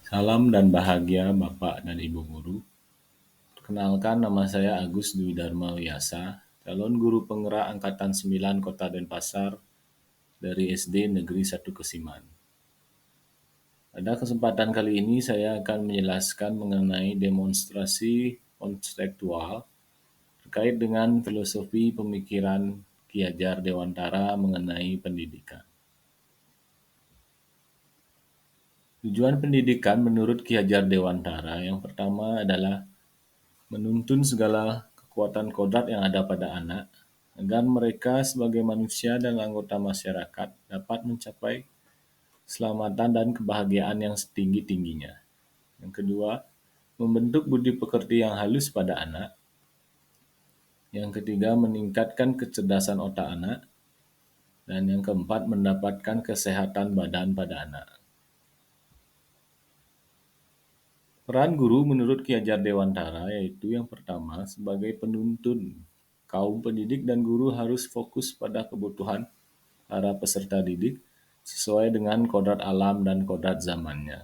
Salam dan bahagia Bapak dan Ibu Guru. Perkenalkan nama saya Agus Dwi Dharma Wiyasa, calon guru penggerak Angkatan 9 Kota Denpasar dari SD Negeri 1 Kesiman. Pada kesempatan kali ini saya akan menjelaskan mengenai demonstrasi konseptual terkait dengan filosofi pemikiran Ki Hajar Dewantara mengenai pendidikan. Tujuan pendidikan menurut Ki Hajar Dewantara yang pertama adalah menuntun segala kekuatan kodrat yang ada pada anak, agar mereka sebagai manusia dan anggota masyarakat dapat mencapai keselamatan dan kebahagiaan yang setinggi-tingginya. Yang kedua, membentuk budi pekerti yang halus pada anak. Yang ketiga, meningkatkan kecerdasan otak anak. Dan yang keempat, mendapatkan kesehatan badan pada anak. Peran guru menurut Ki Hajar Dewantara yaitu yang pertama sebagai penuntun. Kaum pendidik dan guru harus fokus pada kebutuhan para peserta didik sesuai dengan kodrat alam dan kodrat zamannya.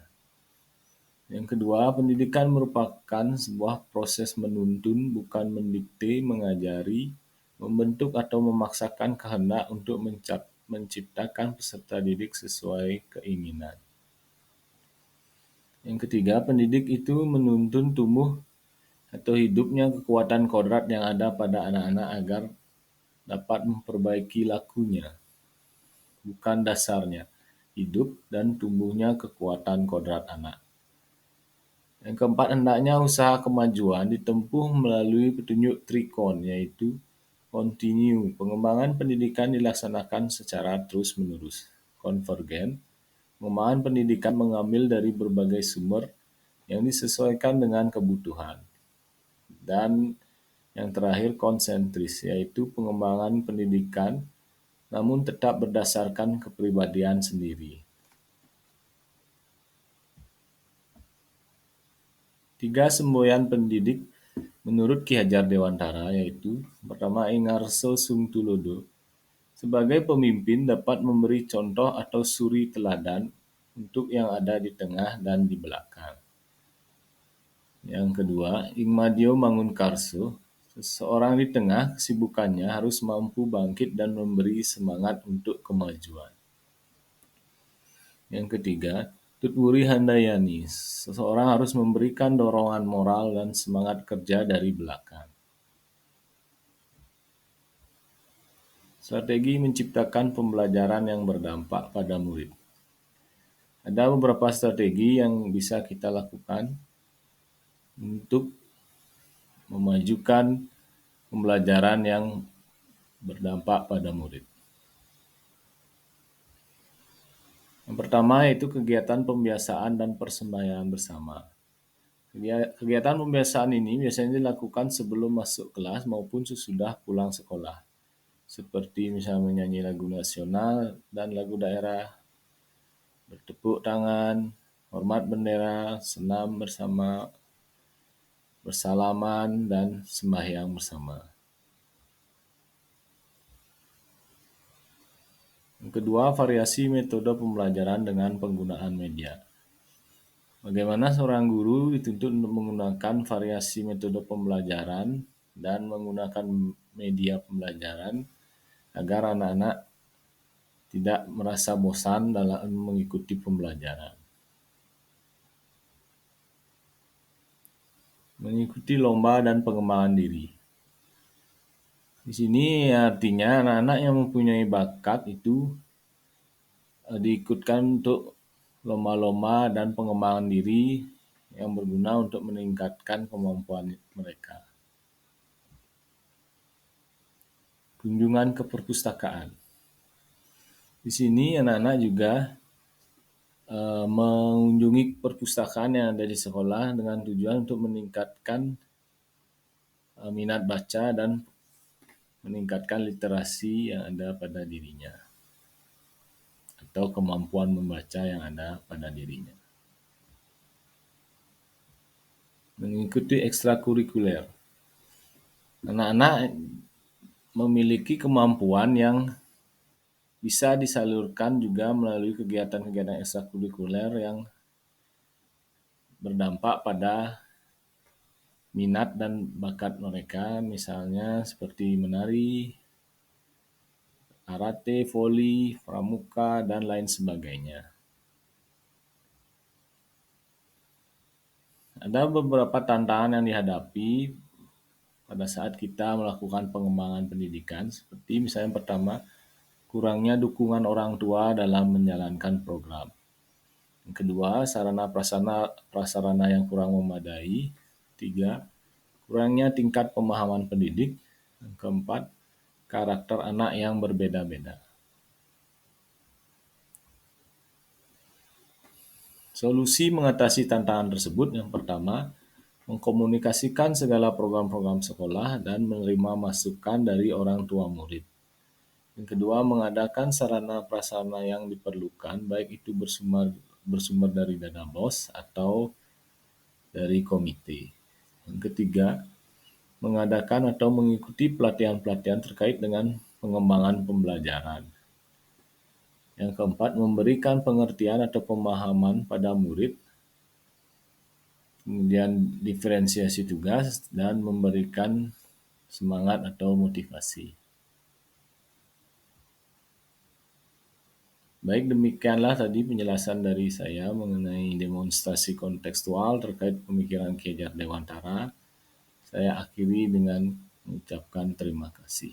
Yang kedua, pendidikan merupakan sebuah proses menuntun, bukan mendikte, mengajari, membentuk atau memaksakan kehendak untuk menciptakan peserta didik sesuai keinginan. Yang ketiga, pendidik itu menuntun tumbuh atau hidupnya kekuatan kodrat yang ada pada anak-anak agar dapat memperbaiki lakunya, bukan dasarnya, hidup dan tumbuhnya kekuatan kodrat anak. Yang keempat, hendaknya usaha kemajuan ditempuh melalui petunjuk trikon, yaitu continue. Pengembangan pendidikan dilaksanakan secara terus-menerus. Konvergen, pengembangan pendidikan mengambil dari berbagai sumber yang disesuaikan dengan kebutuhan. Dan yang terakhir konsentris, yaitu pengembangan pendidikan namun tetap berdasarkan kepribadian sendiri. 3 semboyan pendidik menurut Ki Hajar Dewantara yaitu pertama Ingarso Sungtulodo. Sebagai pemimpin dapat memberi contoh atau suri teladan untuk yang ada di tengah dan di belakang. Yang kedua, Ingmadio Mangunkarso. Seseorang di tengah kesibukannya harus mampu bangkit dan memberi semangat untuk kemajuan. Yang ketiga, Tutwuri Handayani. Seseorang harus memberikan dorongan moral dan semangat kerja dari belakang. Strategi menciptakan pembelajaran yang berdampak pada murid. Ada beberapa strategi yang bisa kita lakukan untuk memajukan pembelajaran yang berdampak pada murid. Yang pertama yaitu kegiatan pembiasaan dan persembahyaan bersama. Kegiatan pembiasaan ini biasanya dilakukan sebelum masuk kelas maupun sesudah pulang sekolah. Seperti misalnya menyanyi lagu nasional dan lagu daerah, bertepuk tangan, hormat bendera, senam bersama, bersalaman, dan sembahyang bersama. Yang kedua, variasi metode pembelajaran dengan penggunaan media. Bagaimana seorang guru dituntut untuk menggunakan variasi metode pembelajaran dan menggunakan media pembelajaran agar anak-anak tidak merasa bosan dalam mengikuti pembelajaran. Mengikuti lomba dan pengembangan diri. Di sini artinya anak-anak yang mempunyai bakat itu diikutkan untuk lomba-lomba dan pengembangan diri yang berguna untuk meningkatkan kemampuan mereka. Kunjungan ke perpustakaan. Di sini anak-anak juga mengunjungi perpustakaan yang ada di sekolah dengan tujuan untuk meningkatkan minat baca dan meningkatkan literasi yang ada pada dirinya atau kemampuan membaca yang ada pada dirinya. Mengikuti ekstrakurikuler. Anak-anak memiliki kemampuan yang bisa disalurkan juga melalui kegiatan-kegiatan ekstrakurikuler yang berdampak pada minat dan bakat mereka, misalnya seperti menari, karate, voli, pramuka, dan lain sebagainya. Ada beberapa tantangan yang dihadapi pada saat kita melakukan pengembangan pendidikan, seperti misalnya yang pertama, kurangnya dukungan orang tua dalam menjalankan program. Yang kedua, sarana prasarana yang kurang memadai. Tiga, kurangnya tingkat pemahaman pendidik. Yang keempat, karakter anak yang berbeda-beda. Solusi mengatasi tantangan tersebut yang pertama, mengkomunikasikan segala program-program sekolah dan menerima masukan dari orang tua murid. Yang kedua, mengadakan sarana prasarana yang diperlukan, baik itu bersumber dari dana BOS atau dari komite. Yang ketiga, mengadakan atau mengikuti pelatihan-pelatihan terkait dengan pengembangan pembelajaran. Yang keempat, memberikan pengertian atau pemahaman pada murid, kemudian diferensiasi tugas, dan memberikan semangat atau motivasi. Baik, demikianlah tadi penjelasan dari saya mengenai demonstrasi kontekstual terkait pemikiran Ki Hajar Dewantara. Saya akhiri dengan mengucapkan terima kasih.